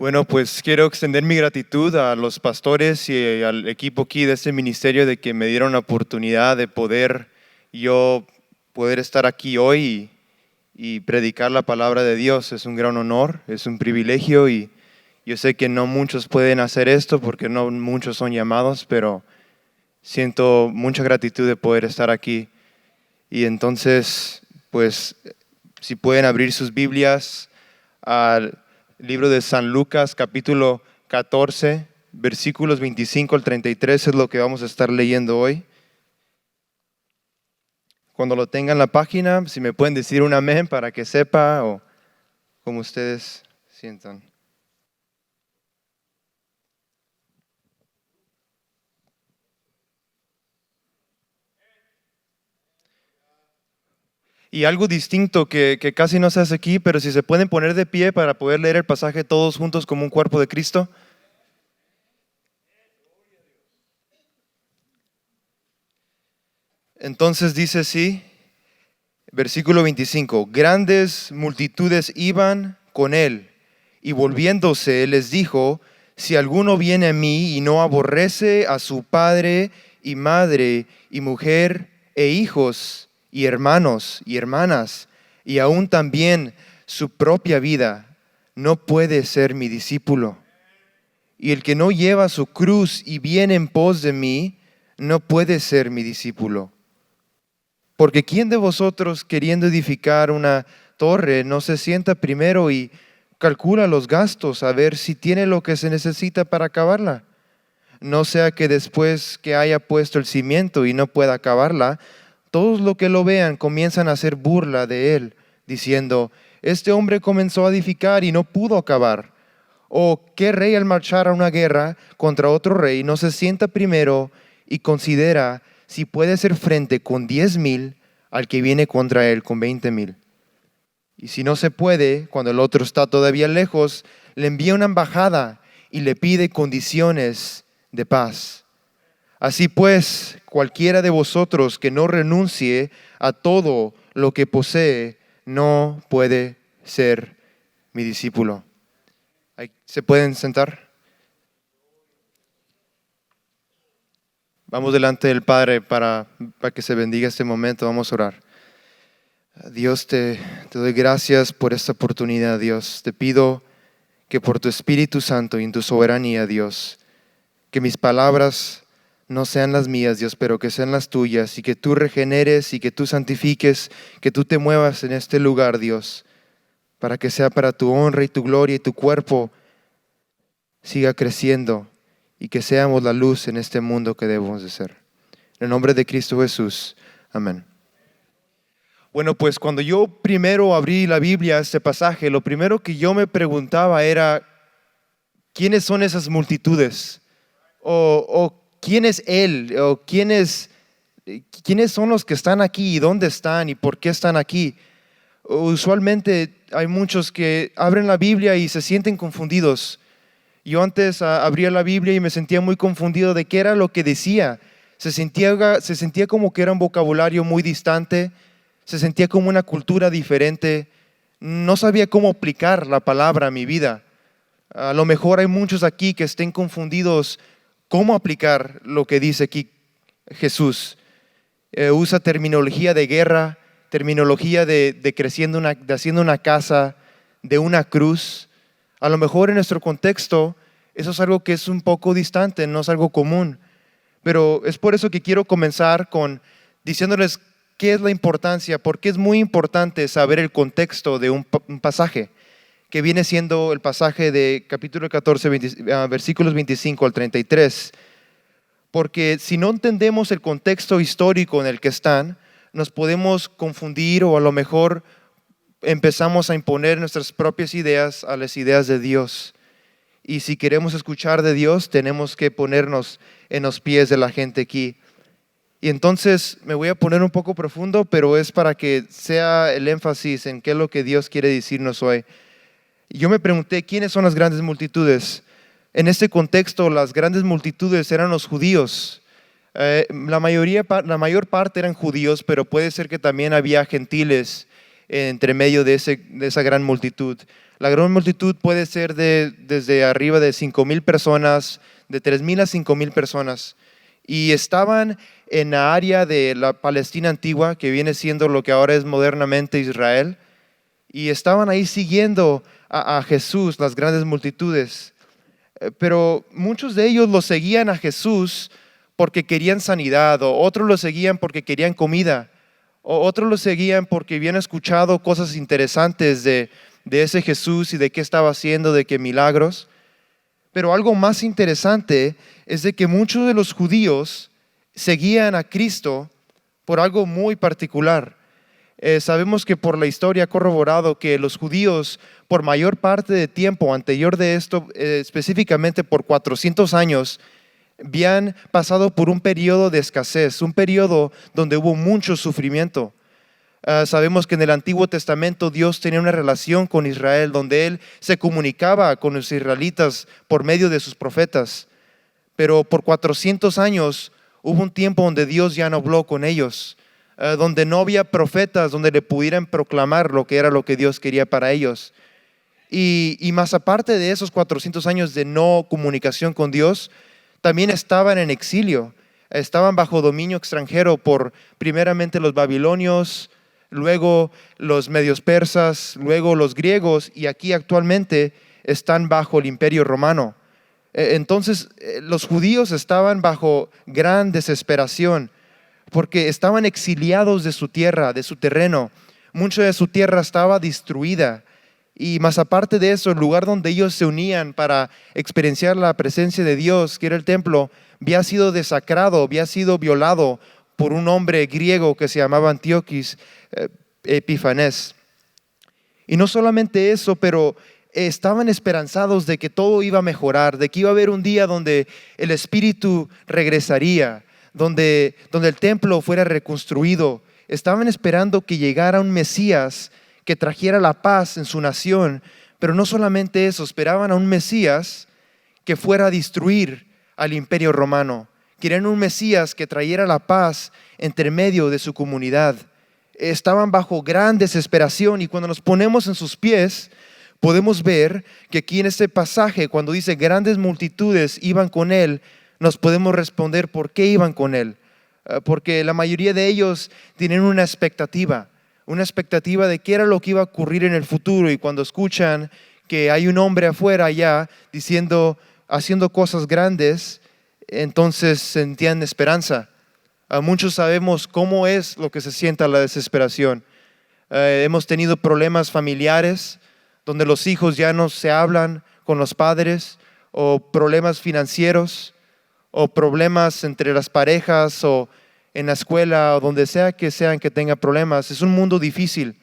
Bueno, pues quiero extender mi gratitud a los pastores y al equipo aquí de este ministerio de que me dieron la oportunidad de poder estar aquí hoy y predicar la palabra de Dios. Es un gran honor, es un privilegio y yo sé que no muchos pueden hacer esto porque no muchos son llamados, pero siento mucha gratitud de poder estar aquí. Y entonces, pues, si pueden abrir sus Biblias al libro de San Lucas, capítulo 14, versículos 25 al 33 es lo que vamos a estar leyendo hoy. Cuando lo tengan en la página, si me pueden decir un amén para que sepa o como ustedes sientan. Y algo distinto que casi no se hace aquí, pero si se pueden poner de pie para poder leer el pasaje todos juntos como un cuerpo de Cristo. Entonces dice así, versículo 25, grandes multitudes iban con él, y volviéndose les dijo, si alguno viene a mí y no aborrece a su padre y madre y mujer e hijos y hermanos y hermanas, y aún también su propia vida, no puede ser mi discípulo. Y el que no lleva su cruz y viene en pos de mí, no puede ser mi discípulo. Porque ¿quién de vosotros queriendo edificar una torre no se sienta primero y calcula los gastos a ver si tiene lo que se necesita para acabarla? No sea que después que haya puesto el cimiento y no pueda acabarla, todos los que lo vean comienzan a hacer burla de él, diciendo, este hombre comenzó a edificar y no pudo acabar. ¿O qué rey al marchar a una guerra contra otro rey no se sienta primero y considera si puede hacer frente con 10,000 al que viene contra él con 20,000? Y si no se puede, cuando el otro está todavía lejos, le envía una embajada y le pide condiciones de paz. Así pues, cualquiera de vosotros que no renuncie a todo lo que posee, no puede ser mi discípulo. ¿Se pueden sentar? Vamos delante del Padre para que se bendiga este momento. Vamos a orar. Dios, te doy gracias por esta oportunidad, Dios. Te pido que por tu Espíritu Santo y en tu soberanía, Dios, que mis palabras no sean las mías, Dios, pero que sean las tuyas, y que tú regeneres y que tú santifiques, que tú te muevas en este lugar, Dios, para que sea para tu honra y tu gloria y tu cuerpo siga creciendo y que seamos la luz en este mundo que debemos de ser. En el nombre de Cristo Jesús. Amén. Bueno, pues cuando yo primero abrí la Biblia, este pasaje, lo primero que yo me preguntaba era, ¿quiénes son esas multitudes? O ¿quién es Él? O ¿quiénes son los que están aquí? ¿Y dónde están? ¿Y por qué están aquí? Usualmente hay muchos que abren la Biblia y se sienten confundidos. Yo antes abría la Biblia y me sentía muy confundido de qué era lo que decía. Se sentía como que era un vocabulario muy distante, se sentía como una cultura diferente. No sabía cómo aplicar la palabra a mi vida. A lo mejor hay muchos aquí que estén confundidos cómo aplicar lo que dice aquí Jesús. Usa terminología de guerra, terminología de haciendo una casa, de una cruz. A lo mejor en nuestro contexto eso es algo que es un poco distante, no es algo común. Pero es por eso que quiero comenzar con diciéndoles qué es la importancia, porque es muy importante saber el contexto de un pasaje, que viene siendo el pasaje de capítulo 14, versículos 25 al 33. Porque si no entendemos el contexto histórico en el que están, nos podemos confundir o a lo mejor empezamos a imponer nuestras propias ideas a las ideas de Dios. Y si queremos escuchar de Dios, tenemos que ponernos en los pies de la gente aquí. Y entonces me voy a poner un poco profundo, pero es para que sea el énfasis en qué es lo que Dios quiere decirnos hoy. Yo me pregunté, ¿quiénes son las grandes multitudes? En este contexto, las grandes multitudes eran los judíos. La mayor parte eran judíos, pero puede ser que también había gentiles entre medio de esa gran multitud. La gran multitud puede ser desde arriba de 5,000 personas, de 3,000 a 5,000 personas. Y estaban en la área de la Palestina antigua, que viene siendo lo que ahora es modernamente Israel. Y estaban ahí siguiendo a Jesús, las grandes multitudes. Pero muchos de ellos lo seguían a Jesús porque querían sanidad, o otros lo seguían porque querían comida, o otros lo seguían porque habían escuchado cosas interesantes de ese Jesús y de qué estaba haciendo, de qué milagros. Pero algo más interesante es de que muchos de los judíos seguían a Cristo por algo muy particular. Sabemos que por la historia ha corroborado que los judíos, por mayor parte de tiempo anterior de esto, específicamente por 400 años, habían pasado por un periodo de escasez, un periodo donde hubo mucho sufrimiento. Sabemos que en el Antiguo Testamento Dios tenía una relación con Israel, donde Él se comunicaba con los israelitas por medio de sus profetas. Pero por 400 años hubo un tiempo donde Dios ya no habló con ellos, donde no había profetas donde le pudieran proclamar lo que Dios quería para ellos. Y más aparte de esos 400 años de no comunicación con Dios, también estaban en exilio, estaban bajo dominio extranjero por primeramente los babilonios, luego los medios persas, luego los griegos, y aquí actualmente están bajo el imperio romano. Entonces los judíos estaban bajo gran desesperación porque estaban exiliados de su tierra, de su terreno. Mucha de su tierra estaba destruida. Y más aparte de eso, el lugar donde ellos se unían para experienciar la presencia de Dios, que era el templo, había sido desacrado, había sido violado por un hombre griego que se llamaba Antíoco Epifanes. Y no solamente eso, pero estaban esperanzados de que todo iba a mejorar, de que iba a haber un día donde el Espíritu regresaría, donde el templo fuera reconstruido. Estaban esperando que llegara un Mesías que trajera la paz en su nación, pero no solamente eso, esperaban a un Mesías que fuera a destruir al imperio romano. Querían un Mesías que trajera la paz entre medio de su comunidad. Estaban bajo gran desesperación, y cuando nos ponemos en sus pies, podemos ver que aquí en este pasaje, cuando dice grandes multitudes iban con él, nos podemos responder por qué iban con él. Porque la mayoría de ellos tienen una expectativa de qué era lo que iba a ocurrir en el futuro, y cuando escuchan que hay un hombre afuera allá haciendo cosas grandes, entonces sentían esperanza. Muchos sabemos cómo es lo que se sienta la desesperación. Hemos tenido problemas familiares donde los hijos ya no se hablan con los padres, o problemas financieros, o problemas entre las parejas, o en la escuela, o donde sea que sean que tengan problemas. Es un mundo difícil,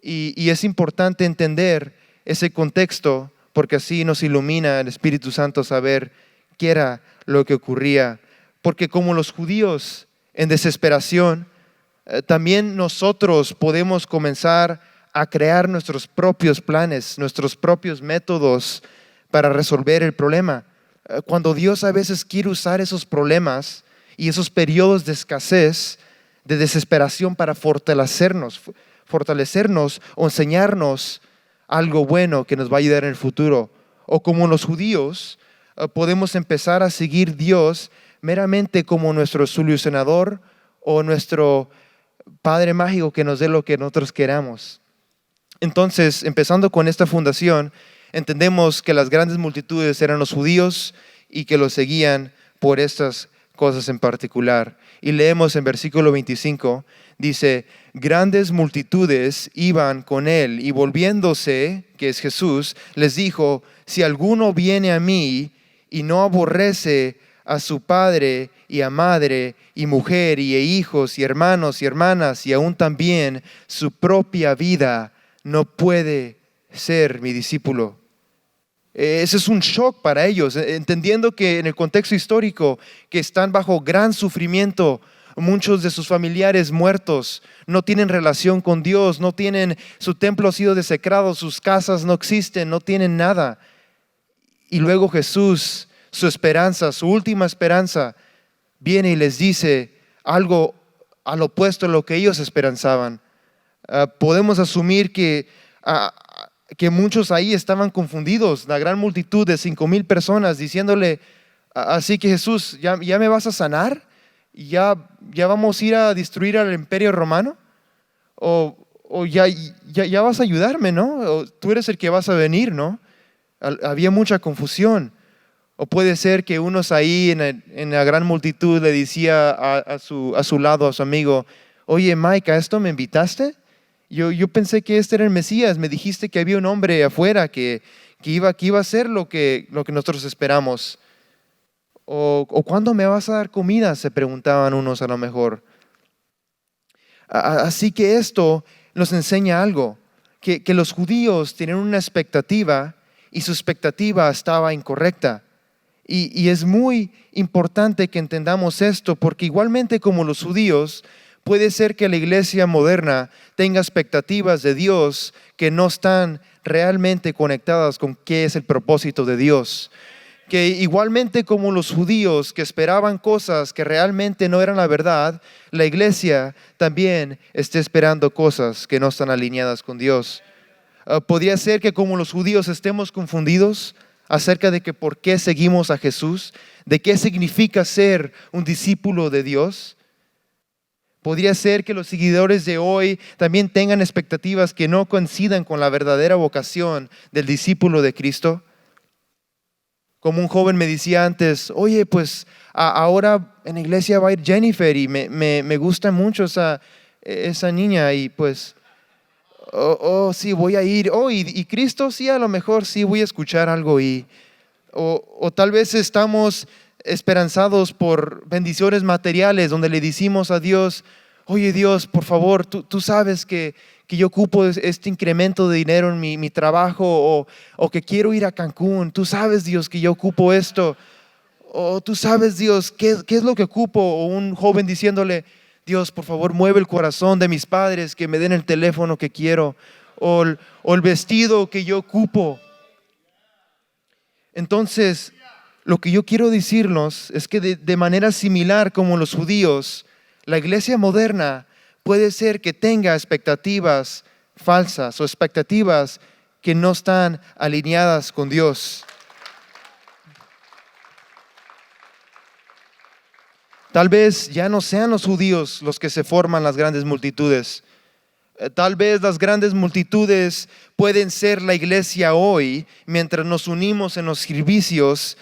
y es importante entender ese contexto, porque así nos ilumina el Espíritu Santo saber qué era lo que ocurría. Porque como los judíos en desesperación, también nosotros podemos comenzar a crear nuestros propios planes, nuestros propios métodos para resolver el problema. Cuando Dios a veces quiere usar esos problemas y esos periodos de escasez, de desesperación, para fortalecernos o enseñarnos algo bueno que nos va a ayudar en el futuro. O como los judíos, podemos empezar a seguir Dios meramente como nuestro solucionador o nuestro Padre mágico que nos dé lo que nosotros queramos. Entonces, empezando con esta fundación, entendemos que las grandes multitudes eran los judíos y que los seguían por estas cosas en particular. Y leemos en versículo 25, dice: grandes multitudes iban con él, y volviéndose, que es Jesús, les dijo: si alguno viene a mí y no aborrece a su padre y a madre y mujer y hijos y hermanos y hermanas, y aún también su propia vida, no puede ser mi discípulo. Ese es un shock para ellos, entendiendo que en el contexto histórico que están bajo gran sufrimiento, muchos de sus familiares muertos, no tienen relación con Dios, su templo ha sido desecrado, sus casas no existen, no tienen nada. Y luego Jesús, su esperanza, su última esperanza, viene y les dice algo al opuesto de lo que ellos esperanzaban. Podemos asumir que muchos ahí estaban confundidos, la gran multitud de 5,000 personas diciéndole, así que Jesús, ¿ya me vas a sanar? ¿Ya vamos a ir a destruir al imperio romano? ¿O ya vas a ayudarme, ¿no? ¿O tú eres el que vas a venir, ¿no? Había mucha confusión. O puede ser que unos ahí en la gran multitud le decía a su lado, a su amigo, oye Mike, ¿a esto me invitaste? Yo pensé que este era el Mesías, me dijiste que había un hombre afuera que iba a hacer lo que nosotros esperamos. ¿O cuándo me vas a dar comida? Se preguntaban unos a lo mejor. Así que esto nos enseña algo, que los judíos tienen una expectativa y su expectativa estaba incorrecta. Y es muy importante que entendamos esto, porque igualmente como los judíos, puede ser que la iglesia moderna tenga expectativas de Dios que no están realmente conectadas con qué es el propósito de Dios. Que igualmente como los judíos que esperaban cosas que realmente no eran la verdad, la iglesia también esté esperando cosas que no están alineadas con Dios. Podría ser que como los judíos estemos confundidos acerca de que por qué seguimos a Jesús, de qué significa ser un discípulo de Dios. Podría ser que los seguidores de hoy también tengan expectativas que no coincidan con la verdadera vocación del discípulo de Cristo. Como un joven me decía antes, oye, pues ahora en la iglesia va a ir Jennifer y me gusta mucho esa niña y pues, sí, voy a ir. Y Cristo, sí, a lo mejor sí voy a escuchar algo o tal vez estamos esperanzados por bendiciones materiales donde le decimos a Dios, oye Dios, por favor, tú sabes que yo ocupo este incremento de dinero en mi trabajo o que quiero ir a Cancún. Tú sabes, Dios, que yo ocupo esto. O tú sabes, Dios, ¿qué es lo que ocupo? O un joven diciéndole, Dios, por favor, mueve el corazón de mis padres, que me den el teléfono que quiero. O el vestido que yo ocupo. Entonces, lo que yo quiero decirnos es que de manera similar como los judíos, la iglesia moderna puede ser que tenga expectativas falsas o expectativas que no están alineadas con Dios. Tal vez ya no sean los judíos los que se forman las grandes multitudes. Tal vez las grandes multitudes pueden ser la iglesia hoy, mientras nos unimos en los servicios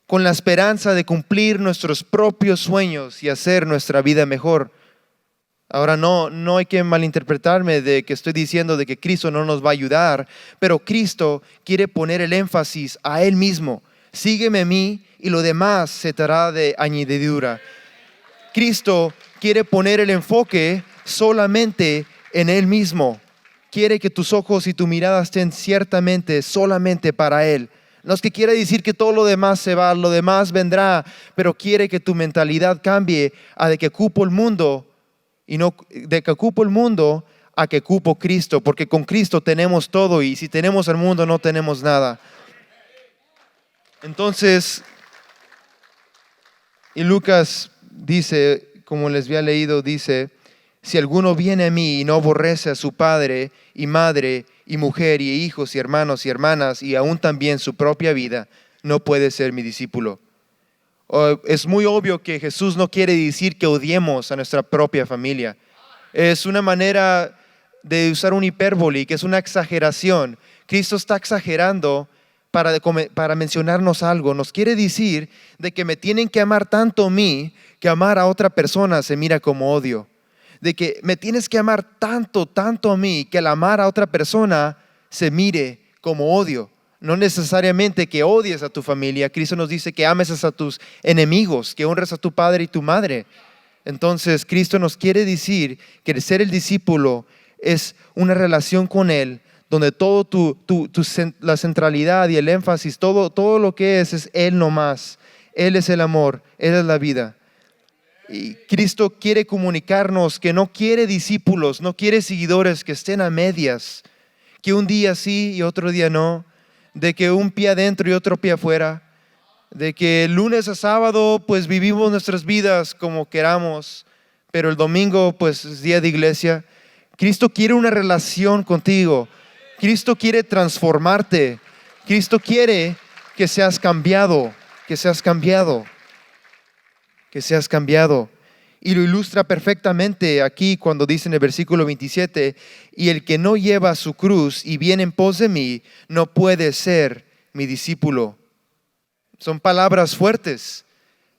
con la esperanza de cumplir nuestros propios sueños y hacer nuestra vida mejor. Ahora no hay que malinterpretarme de que estoy diciendo de que Cristo no nos va a ayudar, pero Cristo quiere poner el énfasis a Él mismo. Sígueme a mí y lo demás se te hará de añadidura. Cristo quiere poner el enfoque solamente en Él mismo. Quiere que tus ojos y tu mirada estén ciertamente solamente para Él. No es que quiere decir que todo lo demás se va, lo demás vendrá, pero quiere que tu mentalidad cambie a de que ocupo el mundo y no de que ocupo el mundo a que ocupo Cristo, porque con Cristo tenemos todo y si tenemos el mundo no tenemos nada. Entonces, y Lucas dice, como les había leído, dice, si alguno viene a mí y no aborrece a su padre y madre y mujer y hijos y hermanos y hermanas y aún también su propia vida, no puede ser mi discípulo. Es muy obvio que Jesús no quiere decir que odiemos a nuestra propia familia. Es una manera de usar un hipérbole, que es una exageración. Cristo está exagerando para mencionarnos algo. Nos quiere decir de que me tienen que amar tanto a mí que amar a otra persona se mira como odio. De que me tienes que amar tanto, tanto a mí que el amar a otra persona se mire como odio. No necesariamente que odies a tu familia. Cristo nos dice que ames a tus enemigos, que honres a tu padre y tu madre. Entonces Cristo nos quiere decir que el ser el discípulo es una relación con Él, donde todo la centralidad y el énfasis, todo lo que es Él nomás. Él es el amor, Él es la vida. Y Cristo quiere comunicarnos que no quiere discípulos, no quiere seguidores que estén a medias, que un día sí y otro día no, de que un pie adentro y otro pie afuera, de que lunes a sábado pues vivimos nuestras vidas como queramos, pero el domingo pues es día de iglesia. Cristo quiere una relación contigo. Cristo quiere transformarte. Cristo quiere que seas cambiado, que seas cambiado, que seas cambiado. Y lo ilustra perfectamente aquí cuando dice en el versículo 27, y el que no lleva su cruz y viene en pos de mí, no puede ser mi discípulo. Son palabras fuertes,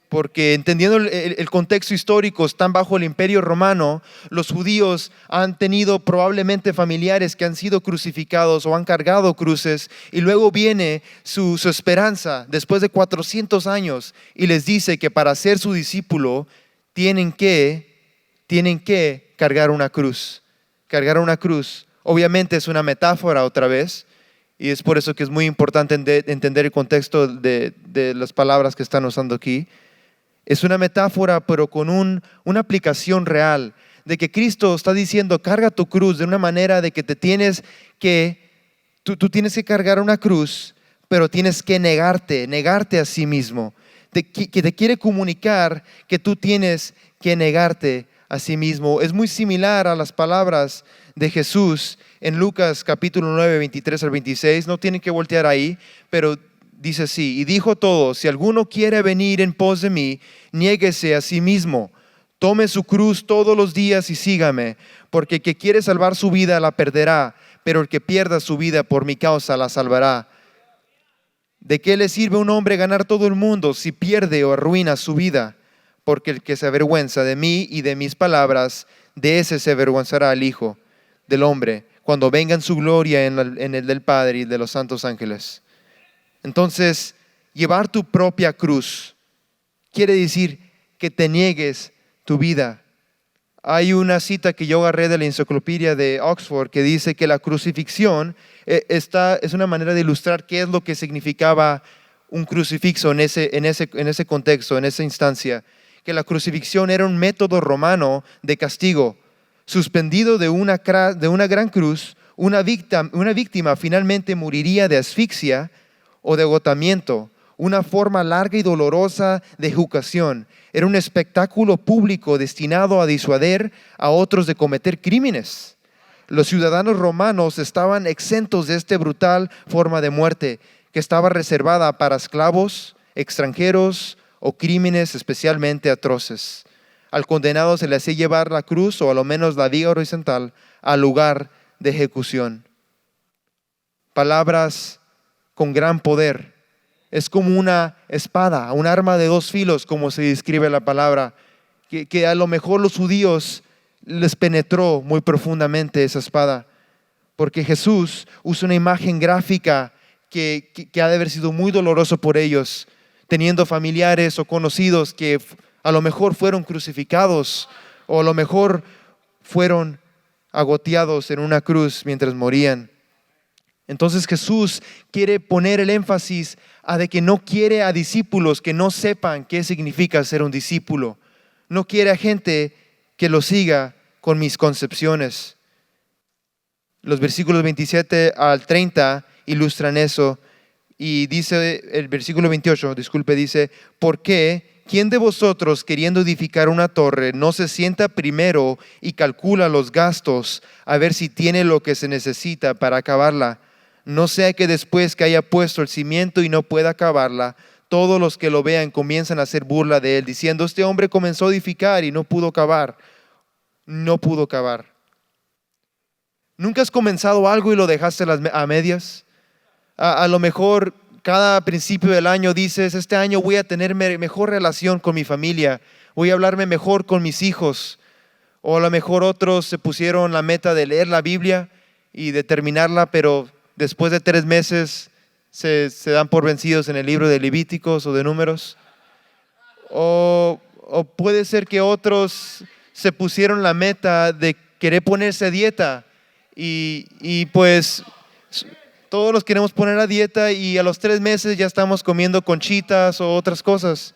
porque entendiendo el contexto histórico, están bajo el Imperio Romano. Los judíos han tenido probablemente familiares que han sido crucificados o han cargado cruces, y luego viene su esperanza después de 400 años y les dice que para ser su discípulo tienen que cargar una cruz. Cargar una cruz. Obviamente es una metáfora otra vez, y es por eso que es muy importante entender el contexto de las palabras que están usando aquí. Es una metáfora, pero con una aplicación real, de que Cristo está diciendo, carga tu cruz de una manera de que tú tienes que cargar una cruz, pero tienes que negarte a sí mismo. Que te quiere comunicar que tú tienes que negarte a sí mismo. Es muy similar a las palabras de Jesús en Lucas capítulo 9, 23 al 26. No tienen que voltear ahí, pero dice así: y dijo todo, si alguno quiere venir en pos de mí, niéguese a sí mismo, tome su cruz todos los días y sígame, porque el que quiere salvar su vida la perderá, pero el que pierda su vida por mi causa la salvará. ¿De qué le sirve a un hombre ganar todo el mundo si pierde o arruina su vida? Porque el que se avergüenza de mí y de mis palabras, de ese se avergonzará el Hijo del Hombre, cuando venga en su gloria en el del Padre y de los santos ángeles. Entonces, llevar tu propia cruz quiere decir que te niegues tu vida. Hay una cita que yo agarré de la enciclopedia de Oxford que dice que la crucifixión es una manera de ilustrar qué es lo que significaba un crucifixo en ese contexto, en esa instancia. Que la crucifixión era un método romano de castigo. Suspendido de una gran cruz, una víctima finalmente moriría de asfixia o de agotamiento, una forma larga y dolorosa de ejecución. Era un espectáculo público destinado a disuadir a otros de cometer crímenes. Los ciudadanos romanos estaban exentos de esta brutal forma de muerte, que estaba reservada para esclavos, extranjeros o crímenes especialmente atroces. Al condenado se le hacía llevar la cruz, o a lo menos la viga horizontal, al lugar de ejecución. Palabras con gran poder. Es como una espada, un arma de dos filos, como se describe la palabra, que a lo mejor los judíos les penetró muy profundamente esa espada, porque Jesús usa una imagen gráfica que ha de haber sido muy doloroso por ellos, teniendo familiares o conocidos que a lo mejor fueron crucificados, o a lo mejor fueron agoteados en una cruz mientras morían. Entonces Jesús quiere poner el énfasis a de que no quiere a discípulos que no sepan qué significa ser un discípulo. No quiere a gente que lo siga con mis concepciones. Los versículos 27 al 30 ilustran eso, y dice el versículo 28, dice: ¿por qué? ¿Quién de vosotros, queriendo edificar una torre, no se sienta primero y calcula los gastos a ver si tiene lo que se necesita para acabarla? No sea que después que haya puesto el cimiento y no pueda acabarla, todos los que lo vean comienzan a hacer burla de él, diciendo: este hombre comenzó a edificar y no pudo acabar. No pudo acabar. ¿Nunca has comenzado algo y lo dejaste a medias? A lo mejor cada principio del año dices: este año voy a tener mejor relación con mi familia, voy a hablarme mejor con mis hijos. O a lo mejor otros se pusieron la meta de leer la Biblia y de terminarla, pero después de 3 meses se dan por vencidos en el libro de Levíticos o de Números. O puede ser que otros se pusieron la meta de querer ponerse a dieta y pues todos los queremos poner a dieta, y a los 3 meses ya estamos comiendo conchitas o otras cosas.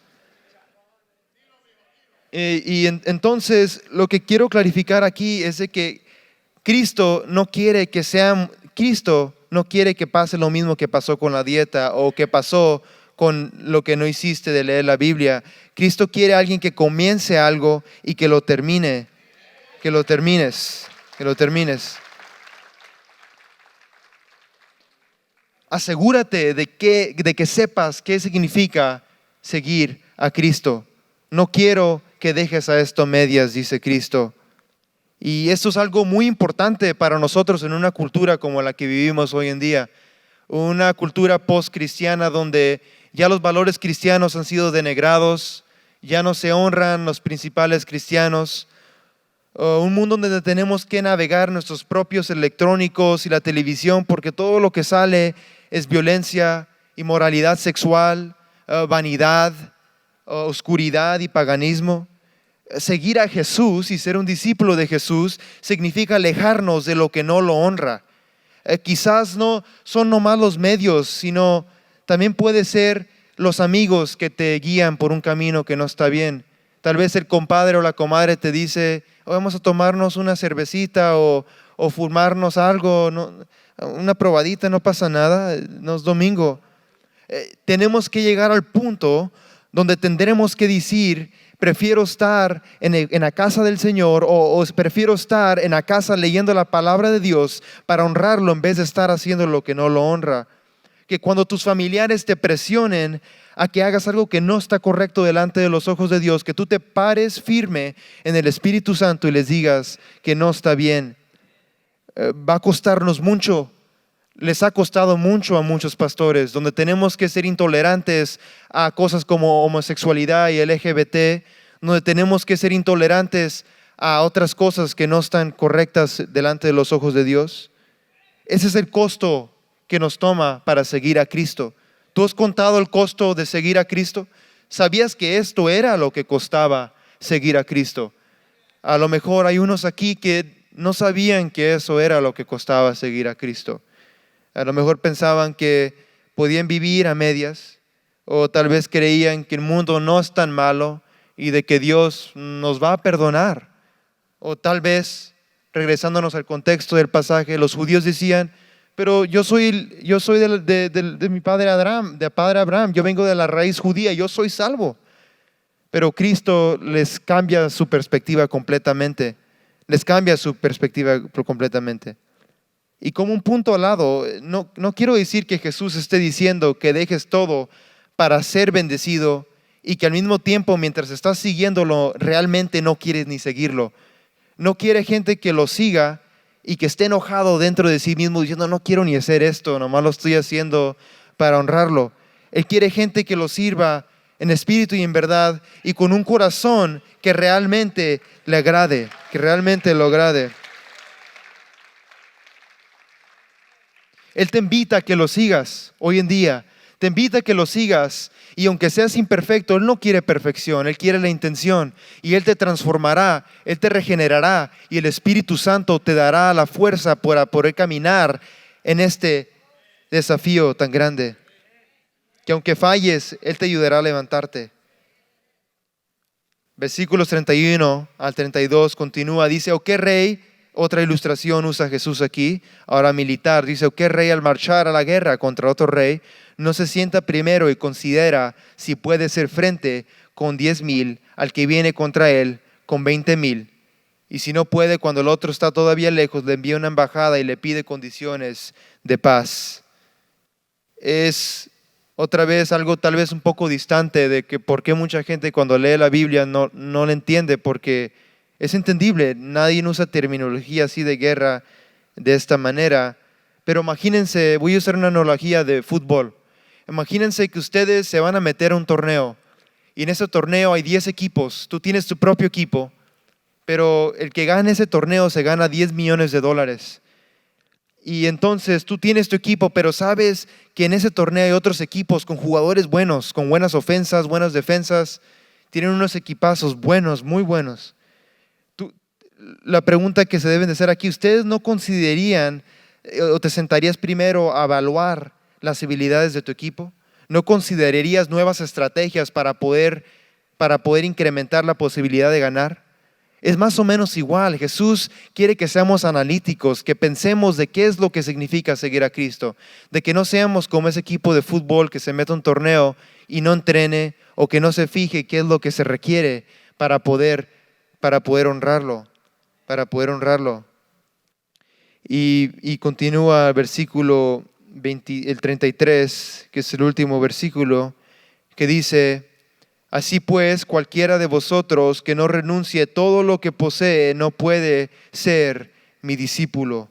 Entonces lo que quiero clarificar aquí es de que Cristo no quiere que pase lo mismo que pasó con la dieta o que pasó con lo que no hiciste de leer la Biblia. Cristo quiere a alguien que comience algo y que lo termine, que lo termines. que lo termines. Asegúrate de que sepas qué significa seguir a Cristo. No quiero que dejes a esto a medias, dice Cristo. Y esto es algo muy importante para nosotros en una cultura como la que vivimos hoy en día. Una cultura post-cristiana donde ya los valores cristianos han sido denegrados, ya no se honran los principales cristianos. Un mundo donde tenemos que navegar nuestros propios electrónicos y la televisión porque todo lo que sale es violencia, inmoralidad sexual, vanidad, oscuridad y paganismo. Seguir a Jesús y ser un discípulo de Jesús significa alejarnos de lo que no lo honra. Quizás no son nomás los medios, sino también puede ser los amigos que te guían por un camino que no está bien. Tal vez el compadre o la comadre te dice, vamos a tomarnos una cervecita o fumarnos algo, una probadita, no pasa nada, no es domingo. Tenemos que llegar al punto donde tendremos que decir, prefiero estar en la casa del Señor o prefiero estar en la casa leyendo la palabra de Dios para honrarlo en vez de estar haciendo lo que no lo honra. Que cuando tus familiares te presionen a que hagas algo que no está correcto delante de los ojos de Dios, que tú te pares firme en el Espíritu Santo y les digas que no está bien. Va a costarnos mucho. Les ha costado mucho a muchos pastores, donde tenemos que ser intolerantes a cosas como homosexualidad y LGBT, donde tenemos que ser intolerantes a otras cosas que no están correctas delante de los ojos de Dios. Ese es el costo que nos toma para seguir a Cristo. ¿Tú has contado el costo de seguir a Cristo? ¿Sabías que esto era lo que costaba seguir a Cristo? A lo mejor hay unos aquí que no sabían que eso era lo que costaba seguir a Cristo. A lo mejor pensaban que podían vivir a medias, o tal vez creían que el mundo no es tan malo y de que Dios nos va a perdonar. O tal vez, regresándonos al contexto del pasaje, los judíos decían, pero yo soy de mi padre Abraham, yo vengo de la raíz judía, yo soy salvo. Pero Cristo les cambia su perspectiva completamente, Y como un punto al lado, no quiero decir que Jesús esté diciendo que dejes todo para ser bendecido y que al mismo tiempo, mientras estás siguiéndolo, realmente no quieres ni seguirlo. No quiere gente que lo siga y que esté enojado dentro de sí mismo diciendo, no quiero ni hacer esto, nomás lo estoy haciendo para honrarlo. Él quiere gente que lo sirva en espíritu y en verdad y con un corazón que realmente le agrade, que realmente lo agrade. Él te invita a que lo sigas hoy en día. Te invita a que lo sigas y aunque seas imperfecto, Él no quiere perfección, Él quiere la intención y Él te transformará, Él te regenerará y el Espíritu Santo te dará la fuerza para poder caminar en este desafío tan grande. Que aunque falles, Él te ayudará a levantarte. Versículos 31 al 32 continúa, dice, ¿o qué rey? Otra ilustración usa Jesús aquí, ahora militar, dice, ¿o qué rey al marchar a la guerra contra otro rey no se sienta primero y considera si puede hacer frente con 10,000 al que viene contra él con 20,000? Y si no puede, cuando el otro está todavía lejos, le envía una embajada y le pide condiciones de paz. Es otra vez algo tal vez un poco distante de que por qué mucha gente cuando lee la Biblia no le entiende, porque es entendible, nadie usa terminología así de guerra de esta manera. Pero imagínense, voy a usar una analogía de fútbol. Imagínense que ustedes se van a meter a un torneo y en ese torneo hay 10 equipos. Tú tienes tu propio equipo, pero el que gane ese torneo se gana $10 millones. Y entonces tú tienes tu equipo, pero sabes que en ese torneo hay otros equipos con jugadores buenos, con buenas ofensas, buenas defensas. Tienen unos equipazos buenos, muy buenos. La pregunta que se deben de hacer aquí, ¿ustedes no considerarían o te sentarías primero a evaluar las habilidades de tu equipo? ¿No considerarías nuevas estrategias para poder incrementar la posibilidad de ganar? Es más o menos igual. Jesús quiere que seamos analíticos, que pensemos de qué es lo que significa seguir a Cristo, de que no seamos como ese equipo de fútbol que se mete a un torneo y no entrene o que no se fije qué es lo que se requiere para poder honrarlo. Y continúa el versículo el 33, que es el último versículo, que dice: así pues, cualquiera de vosotros que no renuncie todo lo que posee no puede ser mi discípulo.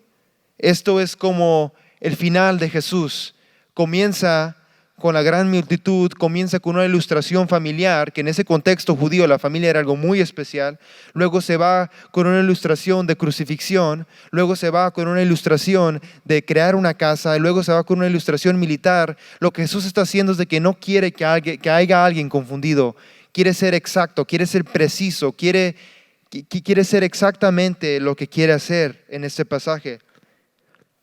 Esto es como el final de Jesús. Comienza con la gran multitud, comienza con una ilustración familiar, que en ese contexto judío la familia era algo muy especial. Luego se va con una ilustración de crucifixión, luego se va con una ilustración de crear una casa, y luego se va con una ilustración militar. Lo que Jesús está haciendo es de que no quiere que haya alguien confundido. Quiere ser exacto, quiere ser preciso, quiere ser exactamente lo que quiere hacer en este pasaje.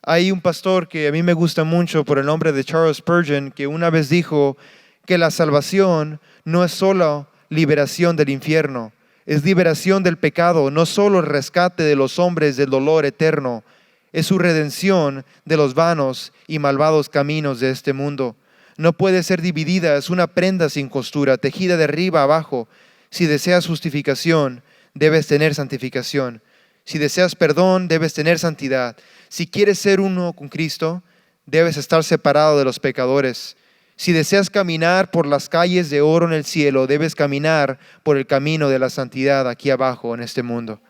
Hay un pastor que a mí me gusta mucho por el nombre de Charles Spurgeon, que una vez dijo que la salvación no es solo liberación del infierno, es liberación del pecado, no solo el rescate de los hombres del dolor eterno, es su redención de los vanos y malvados caminos de este mundo. No puede ser dividida, es una prenda sin costura, tejida de arriba a abajo. Si deseas justificación, debes tener santificación. Si deseas perdón, debes tener santidad. Si quieres ser uno con Cristo, debes estar separado de los pecadores. Si deseas caminar por las calles de oro en el cielo, debes caminar por el camino de la santidad aquí abajo en este mundo.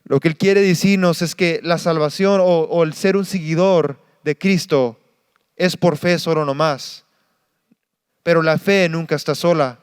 Lo que Él quiere decirnos es que la salvación o el ser un seguidor de Cristo es por fe solo nomás. Pero la fe nunca está sola.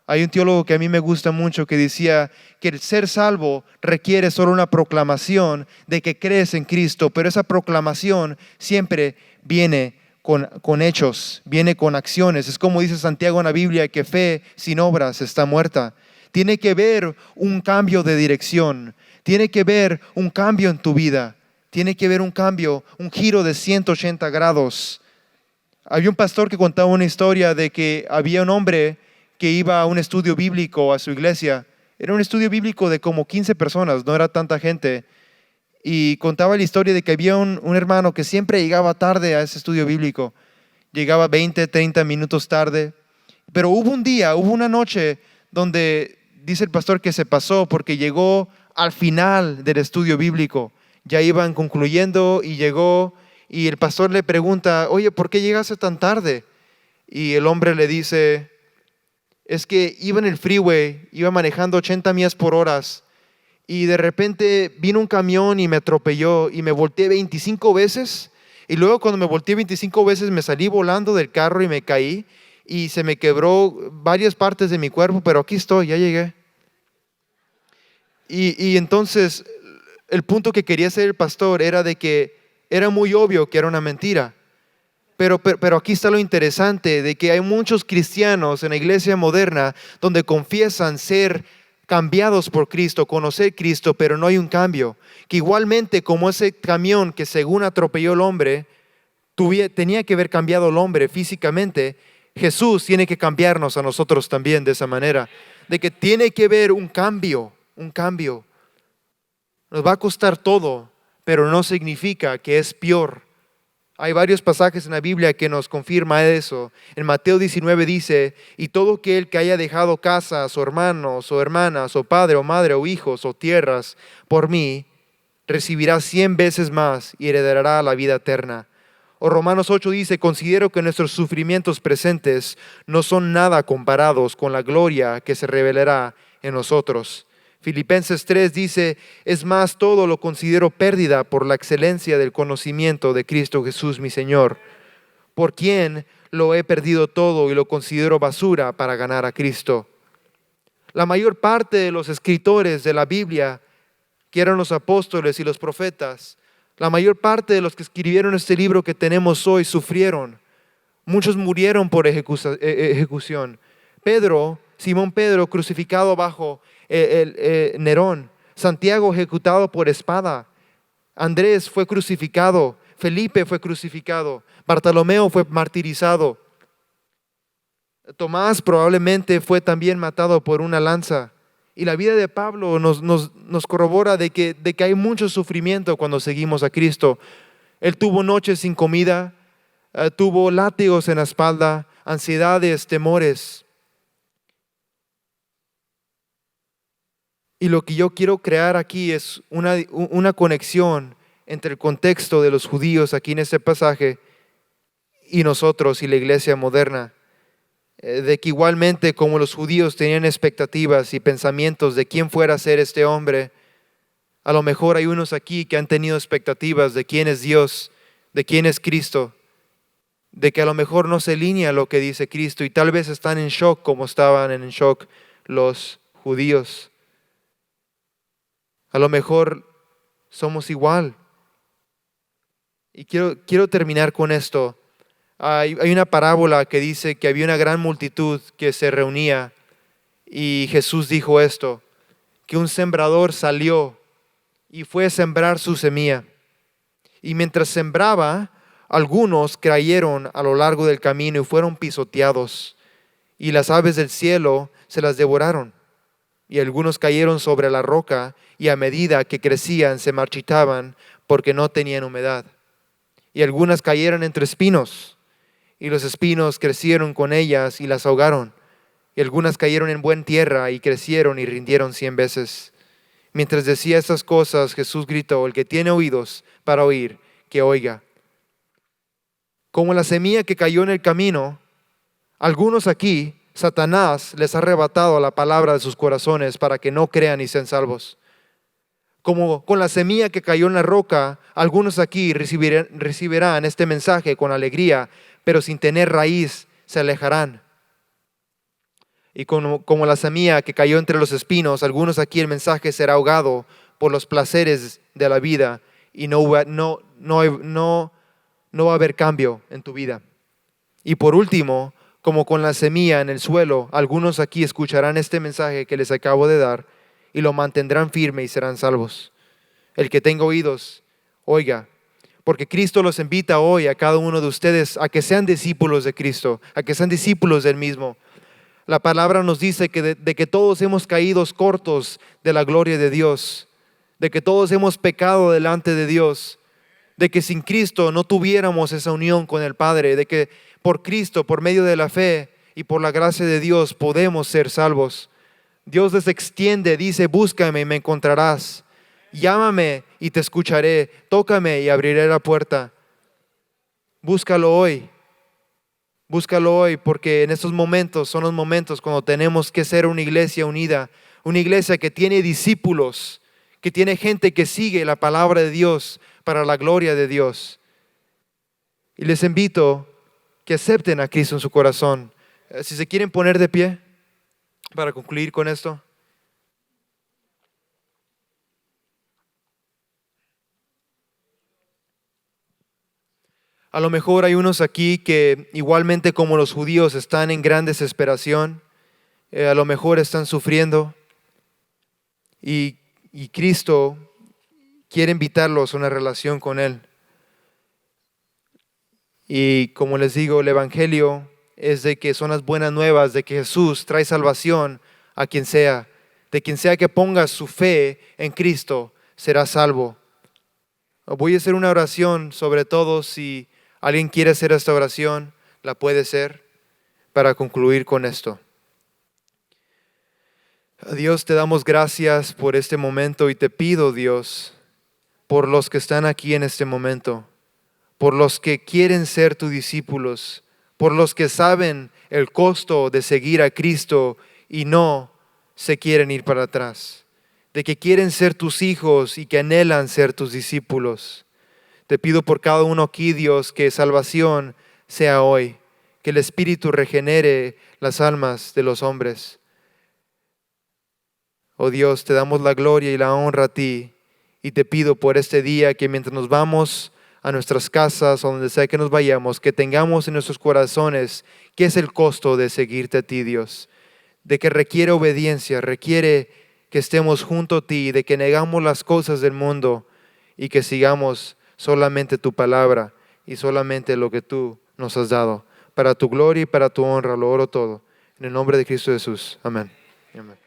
Hay un teólogo que a mí me gusta mucho que decía que el ser salvo requiere solo una proclamación de que crees en Cristo, pero esa proclamación siempre viene con hechos, viene con acciones. Es como dice Santiago en la Biblia, que fe sin obras está muerta. Tiene que haber un cambio de dirección, tiene que haber un cambio en tu vida, tiene que haber un cambio, un giro de 180 grados. Había un pastor que contaba una historia de que había un hombre que iba a un estudio bíblico a su iglesia. Era un estudio bíblico de como 15 personas, no era tanta gente. Y contaba la historia de que había un hermano que siempre llegaba tarde a ese estudio bíblico. Llegaba 20, 30 minutos tarde. Pero hubo una noche donde dice el pastor que se pasó porque llegó al final del estudio bíblico. Ya iban concluyendo y llegó y el pastor le pregunta: oye, ¿por qué llegaste tan tarde? Y el hombre le dice: es que iba en el freeway, iba manejando 80 millas por hora y de repente vino un camión y me atropelló y me volteé 25 veces. Y luego cuando me volteé 25 veces me salí volando del carro y me caí y se me quebró varias partes de mi cuerpo, pero aquí estoy, ya llegué. Y entonces el punto que quería hacer el pastor era de que era muy obvio que era una mentira. Pero aquí está lo interesante de que hay muchos cristianos en la iglesia moderna donde confiesan ser cambiados por Cristo, conocer Cristo, pero no hay un cambio. Que igualmente como ese camión que según atropelló al hombre, tenía que haber cambiado al hombre físicamente, Jesús tiene que cambiarnos a nosotros también de esa manera. De que tiene que haber un cambio, un cambio. Nos va a costar todo, pero no significa que es peor. Hay varios pasajes en la Biblia que nos confirma eso. En Mateo 19 dice: y todo aquel que haya dejado casas, o hermanos, o hermanas, o padre, o madre, o hijos, o tierras, por mí, recibirá 100 veces más y heredará la vida eterna. O Romanos 8 dice: considero que nuestros sufrimientos presentes no son nada comparados con la gloria que se revelará en nosotros. Filipenses 3 dice: es más, todo lo considero pérdida por la excelencia del conocimiento de Cristo Jesús mi Señor, por quien lo he perdido todo y lo considero basura para ganar a Cristo. La mayor parte de los escritores de la Biblia, que eran los apóstoles y los profetas, la mayor parte de los que escribieron este libro que tenemos hoy sufrieron. Muchos murieron por ejecución. Simón Pedro, crucificado bajo Nerón. Santiago, ejecutado por espada. Andrés fue crucificado. Felipe fue crucificado. Bartolomeo fue martirizado. Tomás probablemente fue también matado por una lanza. Y la vida de Pablo nos corrobora de que hay mucho sufrimiento cuando seguimos a Cristo. Él tuvo noches sin comida, tuvo látigos en la espalda, ansiedades, temores. Y lo que yo quiero crear aquí es una conexión entre el contexto de los judíos aquí en este pasaje y nosotros y la iglesia moderna. De que igualmente como los judíos tenían expectativas y pensamientos de quién fuera a ser este hombre, a lo mejor hay unos aquí que han tenido expectativas de quién es Dios, de quién es Cristo, de que a lo mejor no se alinea lo que dice Cristo y tal vez están en shock como estaban en shock los judíos. A lo mejor somos igual. Y quiero terminar con esto. Hay una parábola que dice que había una gran multitud que se reunía y Jesús dijo esto, que un sembrador salió y fue a sembrar su semilla. Y mientras sembraba, algunos cayeron a lo largo del camino y fueron pisoteados, y las aves del cielo se las devoraron. Y algunos cayeron sobre la roca, y a medida que crecían se marchitaban porque no tenían humedad. Y algunas cayeron entre espinos, y los espinos crecieron con ellas y las ahogaron. Y algunas cayeron en buena tierra y crecieron y rindieron 100 veces. Mientras decía estas cosas, Jesús gritó: el que tiene oídos para oír, que oiga. Como la semilla que cayó en el camino, algunos aquí, Satanás les ha arrebatado la palabra de sus corazones para que no crean y sean salvos. Como con la semilla que cayó en la roca, algunos aquí recibirán este mensaje con alegría, pero sin tener raíz se alejarán. Y como la semilla que cayó entre los espinos, algunos aquí el mensaje será ahogado por los placeres de la vida y no va a haber cambio en tu vida. Y por último, como con la semilla en el suelo, algunos aquí escucharán este mensaje que les acabo de dar y lo mantendrán firme y serán salvos. El que tenga oídos, oiga. Porque Cristo los invita hoy a cada uno de ustedes a que sean discípulos de Cristo, a que sean discípulos del mismo. La palabra nos dice que de que todos hemos caído cortos de la gloria de Dios, de que todos hemos pecado delante de Dios, de que sin Cristo no tuviéramos esa unión con el Padre, de que por Cristo, por medio de la fe y por la gracia de Dios podemos ser salvos. Dios les extiende, dice: búscame y me encontrarás, llámame y te escucharé, tócame y abriré la puerta. Búscalo hoy. Búscalo hoy, porque en estos momentos son los momentos cuando tenemos que ser una iglesia unida, una iglesia que tiene discípulos, que tiene gente que sigue la palabra de Dios para la gloria de Dios. Y les invito que acepten a Cristo en su corazón. Si se quieren poner de pie para concluir con esto. A lo mejor hay unos aquí que igualmente como los judíos están en gran desesperación, a lo mejor están sufriendo y Cristo quiere invitarlos a una relación con Él. Y como les digo, el Evangelio es de que son las buenas nuevas, de que Jesús trae salvación a quien sea. De quien sea que ponga su fe en Cristo, será salvo. Voy a hacer una oración, sobre todo si alguien quiere hacer esta oración, la puede hacer para concluir con esto. Dios, te damos gracias por este momento y te pido, Dios, por los que están aquí en este momento, por los que quieren ser tus discípulos, por los que saben el costo de seguir a Cristo y no se quieren ir para atrás, de que quieren ser tus hijos y que anhelan ser tus discípulos. Te pido por cada uno aquí, Dios, que salvación sea hoy, que el Espíritu regenere las almas de los hombres. Oh Dios, te damos la gloria y la honra a ti y te pido por este día que mientras nos vamos a nuestras casas o donde sea que nos vayamos, que tengamos en nuestros corazones qué es el costo de seguirte a ti, Dios, de que requiere obediencia, requiere que estemos junto a ti, de que negamos las cosas del mundo y que sigamos solamente tu palabra y solamente lo que tú nos has dado. Para tu gloria y para tu honra lo oro todo. En el nombre de Cristo Jesús. Amén. Amén.